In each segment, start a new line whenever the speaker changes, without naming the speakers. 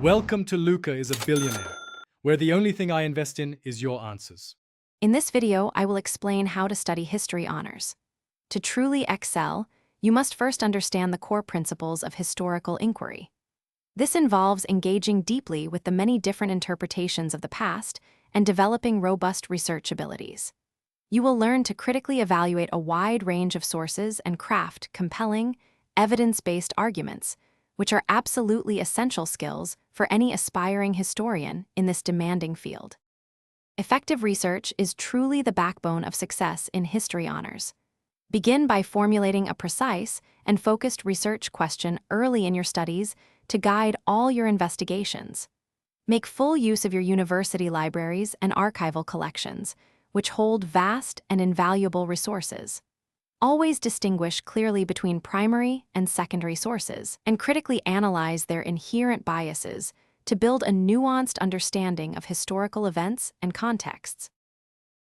Welcome to Luca is a Billionaire, where the only thing I invest in is your answers.
In this video, I will explain how to study history honors. To truly excel, you must first understand the core principles of historical inquiry. This involves engaging deeply with the many different interpretations of the past and developing robust research abilities. You will learn to critically evaluate a wide range of sources and craft compelling, evidence-based arguments, which are absolutely essential skills for any aspiring historian in this demanding field. Effective research is truly the backbone of success in history honors. Begin by formulating a precise and focused research question early in your studies to guide all your investigations. Make full use of your university libraries and archival collections, which hold vast and invaluable resources. Always distinguish clearly between primary and secondary sources, and critically analyze their inherent biases to build a nuanced understanding of historical events and contexts.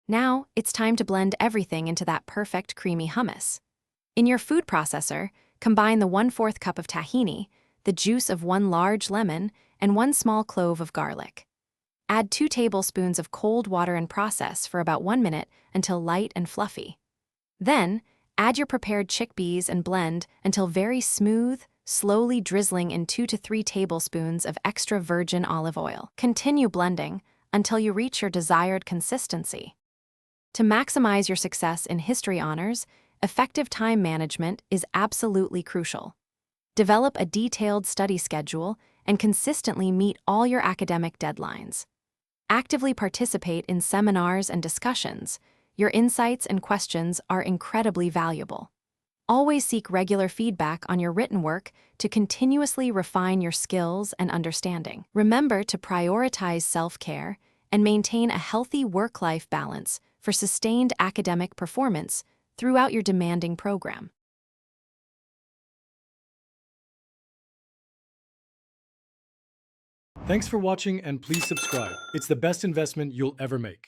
Now, it's time to blend everything into that perfect creamy hummus. In your food processor, combine the 1/4 cup of tahini, the juice of 1 large lemon, and 1 small clove of garlic. Add 2 tablespoons of cold water and process for about 1 minute until light and fluffy. Then, add your prepared chickpeas and blend until very smooth, slowly drizzling in 2 to 3 tablespoons of extra virgin olive oil. Continue blending until you reach your desired consistency. To maximize your success in history honors, effective time management is absolutely crucial. Develop a detailed study schedule and consistently meet all your academic deadlines. Actively participate in seminars and discussions. Your insights and questions are incredibly valuable. Always seek regular feedback on your written work to continuously refine your skills and understanding. Remember to prioritize self-care and maintain a healthy work-life balance for sustained academic performance throughout your demanding program.
Thanks for watching and please subscribe. It's the best investment you'll ever make.